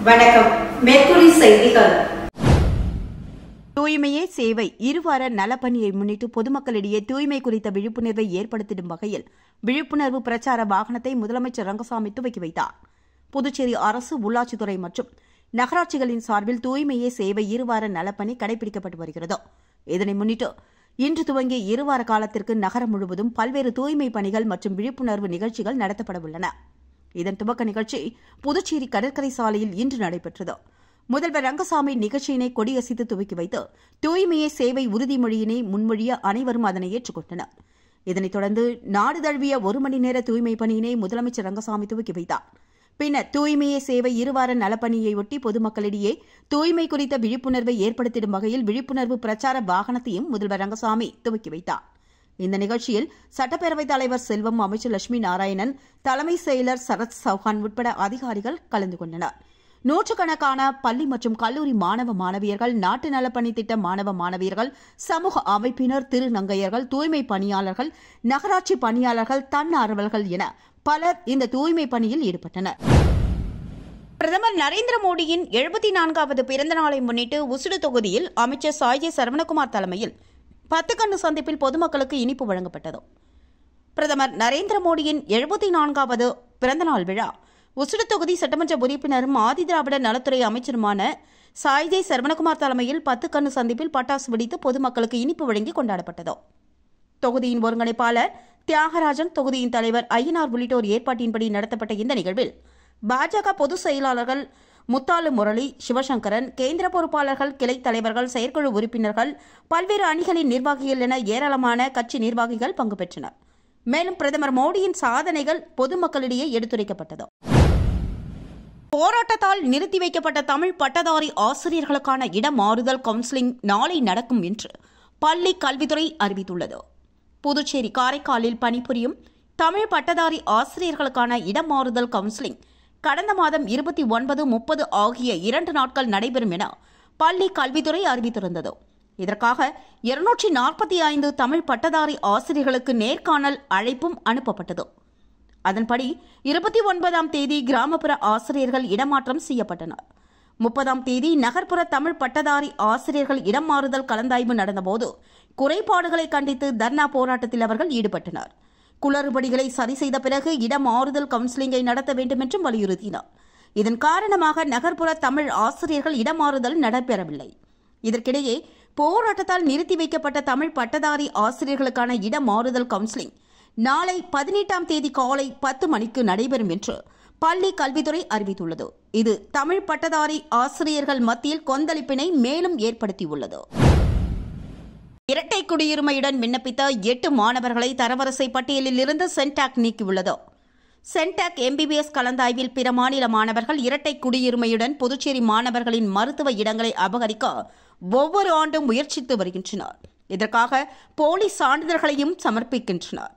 வணக்கம். மேற்குறி செய்திகள். தூய்மையே சேவை இருவார நலப்பணியை முன்னிட்டு பொதுமக்களிடையே தூய்மை குறித்த விழிப்புணர்வை ஏற்படுத்திடும் வகையில் விழிப்புணர்வு பிரச்சார வாகனத்தை முதலமைச்சர் ரங்கசாமி துவக்கி வைத்தார். புதுச்சேரி அரசு உள்ளாட்சித்துறை மற்றும் நகராட்சிகளின் சார்பில் தூய்மையே சேவை இருவார நலப்பணி கடைபிடிக்கப்பட்டு வருகிறது. இதனை முன்னிட்டு இன்று துவங்கிய இருவார காலத்திற்கு நகரம் முழுவதும் பல்வேறு தூய்மை பணிகள் மற்றும் விழிப்புணர்வு நிகழ்ச்சிகள் நடத்தப்பட உள்ளன. இதன் துவக்க நிகழ்ச்சி புதுச்சேரி கடற்கரை சாலையில் இன்று நடைபெற்றது. முதல்வர் ரங்கசாமி நிகழ்ச்சியினை கொடியசைத்து துவக்கி வைத்து தூய்மையே சேவை உறுதிமொழியினை முன்மொழிய அனைவரும் அதனை ஏற்றுக்கொண்டனர். இதனைத் தொடர்ந்து நாடு தழுவிய 1 மணி நேர தூய்மை பணியினை முதலமைச்சர் ரங்கசாமி துவக்கி வைத்தார். பின்னர் தூய்மையே சேவை இருவார நலப்பணியையொட்டி பொதுமக்களிடையே தூய்மை குறித்த விழிப்புணர்வை ஏற்படுத்திடும் வகையில் விழிப்புணர்வு பிரச்சார வாகனத்தையும் முதல்வர் ரங்கசாமி துவக்கி வைத்தார். இந்த நிகழ்ச்சியில் சட்டப்பேரவைத் தலைவர் செல்வம், அமைச்சர் லட்சுமி நாராயணன், தலைமை செயலர் சரத் சௌஹான் உட்பட அதிகாரிகள் கலந்து கொண்டனர். நூற்றுக்கணக்கான பள்ளி மற்றும் கல்லூரி மாணவ மாணவியர்கள், நாட்டு நலப்பணி திட்ட மாணவ மாணவியர்கள், சமூக அமைப்பினர், திருநங்கையர்கள், தூய்மை பணியாளர்கள், நகராட்சி பணியாளர்கள், தன்னார்வலர்கள் என பலர் இந்த தூய்மை பணியில் ஈடுபட்டனர். பிரதமர் நரேந்திர மோடியின் 74வது பிறந்த நாளை முன்னிட்டு உசுடு தொகுதியில் அமைச்சர் சாய்ஜி சரவணகுமார் தலைமையில் 10 கண்ணு சந்திப்பில் பொதுமக்களுக்கு இனிப்பு வழங்கப்பட்டது. பிரதமர் நரேந்திர மோடியின் 74வது பிறந்தநாள் விழா உசுடு தொகுதி சட்டமன்ற உறுப்பினரும் ஆதிதிராவிட நலத்துறை அமைச்சருமான சாய்ஜி சரவணகுமார் தலைமையில் 10 கண்ணு சந்திப்பில் பட்டாசு வெடித்து பொதுமக்களுக்கு இனிப்பு வழங்கி கொண்டாடப்பட்டது. தொகுதியின் ஒருங்கிணைப்பாளர் தியாகராஜன், தொகுதியின் தலைவர் ஐயனார் உள்ளிட்டோர் ஏற்பாட்டின்படி நடத்தப்பட்ட இந்த நிகழ்வில் பாஜக பொதுச் செயலாளர்கள் முத்தாலு முரளி, சிவசங்கரன், கேந்திர பொறுப்பாளர்கள், கிளை தலைவர்கள், செயற்குழு உறுப்பினர்கள், பல்வேறு அணிகளின் நிர்வாகிகள் என ஏராளமான கட்சி நிர்வாகிகள் பங்கு பெற்றனர். மேலும் பிரதமர் மோடியின் சாதனைகள் பொதுமக்களிடையே எடுத்துரைக்கப்பட்டது. போராட்டத்தால் நிறுத்தி வைக்கப்பட்ட தமிழ் பட்டதாரி ஆசிரியர்களுக்கான இடமாறுதல் கவுன்சிலிங் நாளை நடக்கும் என்று பள்ளி கல்வித்துறை அறிவித்துள்ளது. புதுச்சேரி, காரைக்காலில் பணிபுரியும் தமிழ் பட்டதாரி ஆசிரியர்களுக்கான இடமாறுதல் கவுன்சிலிங் கடந்த மாதம் 29, 30 ஆகிய 2 நாட்கள் நடைபெறும் என பள்ளி கல்வித்துறை அறிவித்திருந்தது. இதற்காக 245 தமிழ் பட்டதாரி ஆசிரியர்களுக்கு நேர்காணல் அழைப்பும் அனுப்பப்பட்டது. அதன்படி 29ஆம் தேதி கிராமப்புற ஆசிரியர்கள் இடமாற்றம் செய்யப்பட்டனர். 30ஆம் தேதி நகர்ப்புற தமிழ் பட்டதாரி ஆசிரியர்கள் இடமாறுதல் கலந்தாய்வு நடந்தபோது குறைபாடுகளை கண்டித்து தர்ணா போராட்டத்தில் அவர்கள் ஈடுபட்டனர். குளறுபடிகளை சரி செய்த பிறகு இடமாறுதல் கவுன்சிலிங்கை நடத்த வேண்டும் என்றும் வலியுறுத்தினார். இதன் காரணமாக நகர்ப்புற தமிழ் ஆசிரியர்கள் இடமாறுதல் நடைபெறவில்லை. இதற்கிடையே போராட்டத்தால் நிறுத்தி வைக்கப்பட்ட தமிழ் பட்டதாரி ஆசிரியர்களுக்கான இடமாறுதல் கவுன்சிலிங் நாளை 18ஆம் தேதி காலை 10 மணிக்கு நடைபெறும் என்று பள்ளி கல்வித்துறை அறிவித்துள்ளது. இது தமிழ் பட்டதாரி ஆசிரியர்கள் மத்தியில் கொந்தளிப்பினை மேலும் ஏற்படுத்தியுள்ளது. இரட்டை குடியுரிமையுடன் விண்ணப்பித்த 8 மாணவர்களை தரவரிசை பட்டியலில் இருந்து சென்டாக் நீக்கியுள்ளது. சென்டாக் MBBS கலந்தாய்வில் பிற மாநில மாணவர்கள் இரட்டை குடியுரிமையுடன் புதுச்சேரி மாணவர்களின் மருத்துவ இடங்களை அபகரிக்க ஒவ்வொரு ஆண்டும் முயற்சித்து வருகின்றனர். இதற்காக போலி சான்றிதழ்களையும் சமர்ப்பிக்கின்றனர்.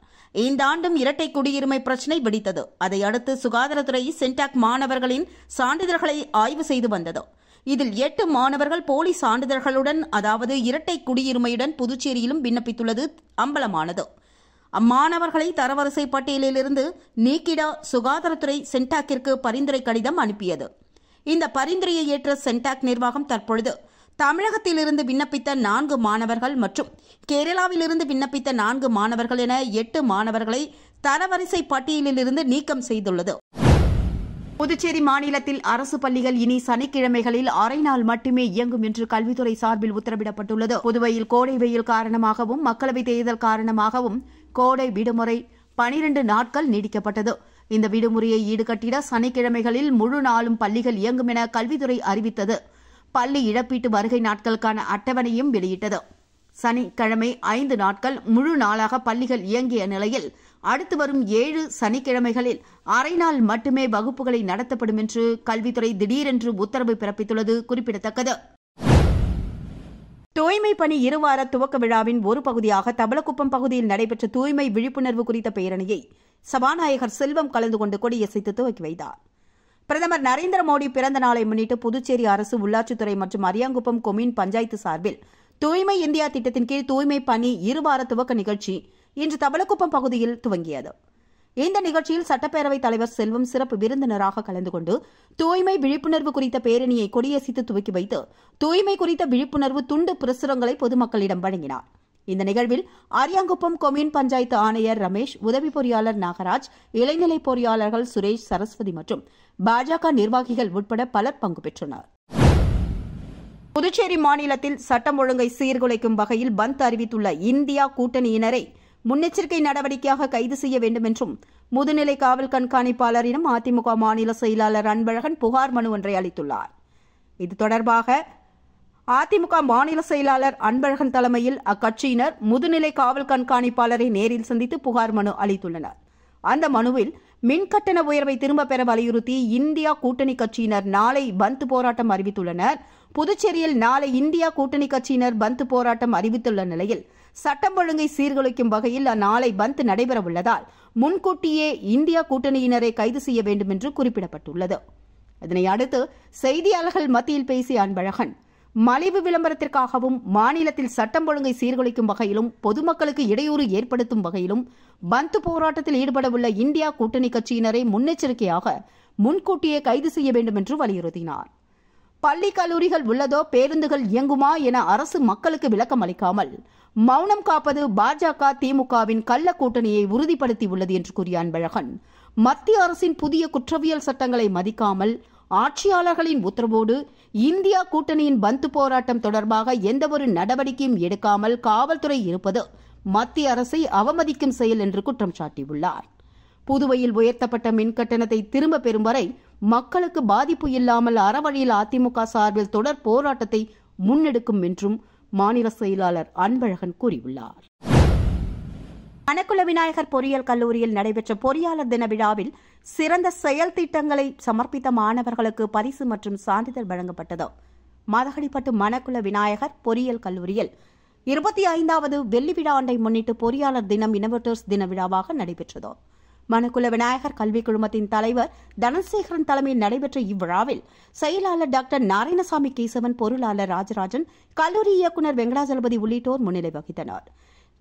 இந்த ஆண்டும் இரட்டை குடியுரிமை பிரச்சினை வெடித்தது. அதையடுத்து சுகாதாரத்துறை சென்டாக் மாணவர்களின் சான்றிதழ்களை ஆய்வு செய்து வந்தது. இதில் 8 மாணவர்கள் போலி சான்றிதழ்களுடன், அதாவது இரட்டை குடியுரிமையுடன் புதுச்சேரியிலும் விண்ணப்பித்துள்ளது அம்பலமானது. அம்மாணவர்களை தரவரிசை பட்டியலிலிருந்து நீக்கிட சுகாதாரத்துறை சென்டாக்கிற்கு பரிந்துரை கடிதம் அனுப்பியது. இந்த பரிந்துரையை ஏற்ற சென்டாக் நிர்வாகம் தற்பொழுது தமிழகத்திலிருந்து விண்ணப்பித்த 4 மாணவர்கள் மற்றும் கேரளாவிலிருந்து விண்ணப்பித்த 4 மாணவர்கள் என 8 மாணவர்களை தரவரிசை பட்டியலிலிருந்து நீக்கம் செய்துள்ளது. புதுச்சேரி மாநிலத்தில் அரசு பள்ளிகள் இனி சனிக்கிழமைகளில் அரை நாள் மட்டுமே இயங்கும் என்று கல்வித்துறை சார்பில் உத்தரவிடப்பட்டுள்ளது. புதுவையில் கோடை வெயில் காரணமாகவும் மக்களவைத் தேர்தல் காரணமாகவும் கோடை விடுமுறை 12 நாட்கள் நீடிக்கப்பட்டது. இந்த விடுமுறையை ஈடுகட்டிட சனிக்கிழமைகளில் முழு நாளும் பள்ளிகள் இயங்கும் என கல்வித்துறை அறிவித்தது. பள்ளி இழப்பீட்டு வருகை நாட்களுக்கான அட்டவணையும் வெளியிட்டது. சனிக்கிழமை 5 நாட்கள் முழு நாளாக பள்ளிகள் இயங்கிய நிலையில் அடுத்து வரும் 7 சனிக்கிழமைகளில் அரை நாள் மட்டுமே வகுப்புகளை நடத்தப்படும் என்று கல்வித்துறை திடீரென்று உத்தரவு பிறப்பித்துள்ளது குறிப்பிடத்தக்கது. தூய்மை பணி இருவார துவக்க விழாவின் ஒரு பகுதியாக தபலக்குப்பம் பகுதியில் நடைபெற்ற தூய்மை விழிப்புணர்வு குறித்த பேரணியை சபாநாயகர் செல்வம் கலந்து கொண்டு கொடியசைத்து துவக்கி வைத்தார். பிரதமர் நரேந்திர மோடி பிறந்த நாளை முன்னிட்டு புதுச்சேரி அரசு உள்ளாட்சித்துறை மற்றும் அரியாங்குப்பம் கொம்யூன் பஞ்சாயத்து சார்பில் தூய்மை இந்தியா திட்டத்தின் கீழ் தூய்மை பணி இருவார துவக்க நிகழ்ச்சி இன்று தபலக்குப்பம் பகுதியில் துவங்கியது. இந்த நிகழ்ச்சியில் சட்டப்பேரவைத் தலைவர் செல்வம் சிறப்பு விருந்தினராக கலந்து கொண்டு தூய்மை விழிப்புணர்வு குறித்த பேரணியை கொடியசைத்து துவக்கி வைத்து தூய்மை குறித்த விழிப்புணர்வு துண்டு பிரசுரங்களை பொதுமக்களிடம் வழங்கினார். இந்த நிகழ்வில் அரியாங்குப்பம் கொம்யூன் பஞ்சாயத்து ஆணையர் ரமேஷ், உதவி பொறியாளர் நாகராஜ், இளைநிலை பொறியாளர்கள் சுரேஷ், சரஸ்வதி மற்றும் பாஜக நிர்வாகிகள் உட்பட பலர் பங்கு பெற்றனர். புதுச்சேரி மாநிலத்தில் சட்டம் ஒழுங்கை சீர்குலைக்கும் வகையில் பந்த் அறிவித்துள்ள இந்தியா கூட்டணியினரை முன்னெச்சரிக்கை நடவடிக்கையாக கைது செய்ய வேண்டும் என்றும் முதுநிலை காவல் கண்காணிப்பாளரிடம் அதிமுக மாநில செயலாளர் அன்பழகன் புகார் மனு ஒன்றை அளித்துள்ளார். இது தொடர்பாக அதிமுக மாநில செயலாளர் அன்பழகன் தலைமையில் அக்கட்சியினர் முதுநிலை காவல் கண்காணிப்பாளரை நேரில் சந்தித்து புகார் மனு அளித்துள்ளனர். அந்த மனுவில் மின்கட்டண உயர்வை திரும்பப் பெற வலியுறுத்தி இந்தியா கூட்டணி கட்சியினர் நாளை பந்த் போராட்டம் அறிவித்துள்ளனர். புதுச்சேரியில் நாளை இந்தியா கூட்டணி கட்சியினர் பந்த் போராட்டம் அறிவித்துள்ள நிலையில் சட்டம் ஒழுங்கை சீர்குலைக்கும் வகையில் அந்நாளை பந்த் நடைபெறவுள்ளதால் முன்கூட்டியே இந்தியா கூட்டணியினரை கைது செய்ய வேண்டும் என்று குறிப்பிடப்பட்டுள்ளது. இதனையடுத்து செய்தியாளர்கள் மத்தியில் பேசிய அன்பழகன், மலிவு விளம்பரத்திற்காகவும் மாநிலத்தில் சட்டம் ஒழுங்கை சீர்குலைக்கும் வகையிலும் பொதுமக்களுக்கு இடையூறு ஏற்படுத்தும் வகையிலும் பந்த் போராட்டத்தில் ஈடுபடவுள்ள இந்தியா கூட்டணி கட்சியினரை முன்னெச்சரிக்கையாக முன்கூட்டியே கைது செய்ய வேண்டும் என்று வலியுறுத்தினார். பள்ளி கல்லூரிகள் உள்ளதோ, பேருந்துகள் இயங்குமா என அரசு மக்களுக்கு விளக்கம் அளிக்காமல் மௌனம் காப்பது பாஜக திமுகவின் கள்ள கூட்டணியை உறுதிப்படுத்தியுள்ளது என்று கூறிய அன்பழகன், மத்திய அரசின் புதிய குற்றவியல் சட்டங்களை மதிக்காமல் ஆட்சியாளர்களின் உத்தரவோடு இந்தியா கூட்டணியின் பந்த் போராட்டம் தொடர்பாக எந்தவொரு நடவடிக்கையும் எடுக்காமல் காவல்துறை இருப்பது மத்திய அரசை அவமதிக்கும் செயல் என்று குற்றம் சாட்டியுள்ளார். புதுவையில் உயர்த்தப்பட்ட மின்கட்டணத்தை திரும்பப் பெறும் வரை மக்களுக்கு பாதிப்பு இல்லாமல் அறவழியில் அதிமுக சார்பில் தொடர் போராட்டத்தை முன்னெடுக்கும் என்றும் மாநில செயலாளர் அன்பழகன் கூறியுள்ளார். மணக்குள விநாயகர் பொறியியல் கல்லூரியில் நடைபெற்ற பொறியாளர் தின விழாவில் சிறந்த செயல் திட்டங்களை சமர்ப்பித்த மாணவர்களுக்கு பரிசு மற்றும் சான்றிதழ் வழங்கப்பட்டது. மதகடிப்பட்டு மணக்குள விநாயகர் பொறியியல் கல்லூரியில் 25வது வெள்ளி விழா ஆண்டை முன்னிட்டு பொறியாளர் தினம் இனோவேட்டர்ஸ் தின விழாவாக நடைபெற்றது. மணக்குள விநாயகர் கல்விக் குழுமத்தின் தலைவர் தனசேகரன் தலைமையில் நடைபெற்ற இவ்விழாவில் செயலாளர் டாக்டர் நாராயணசாமி கேசவன், பொருளாளர் ராஜராஜன், கல்லூரி இயக்குநர் வெங்கடாஜலபதி உள்ளிட்டோர் முன்னிலை வகித்தனர்.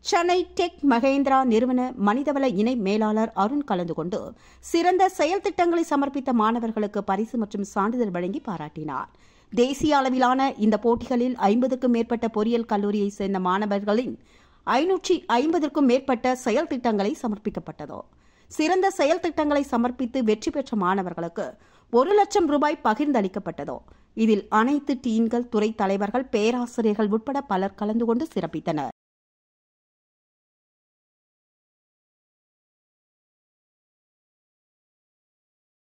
சென்னை டெக் மகேந்திரா நிறுவன மனிதவள இணை மேலாளர் அருண் கலந்து கொண்டு சிறந்த செயல் திட்டங்களை சமர்ப்பித்த மாணவர்களுக்கு பரிசு மற்றும் சான்றிதழ் வழங்கி பாராட்டினார். தேசிய அளவிலான இந்த போட்டிகளில் 50க்கும் மேற்பட்ட பொறியியல் கல்லூரியைச் சேர்ந்த மாணவர்களின் 550க்கும் மேற்பட்ட செயல் திட்டங்களை சமர்ப்பிக்கப்பட்டது. சிறந்த செயல் திட்டங்களை சமர்ப்பித்து வெற்றி பெற்ற மாணவர்களுக்கு 1 லட்சம் ரூபாய் பகிர்ந்தளிக்கப்பட்டது. இதில் அனைத்து டீன்கள், துறை தலைவர்கள், பேராசிரியர்கள் உட்பட பலர் கலந்து கொண்டு சிறப்பித்தனர்.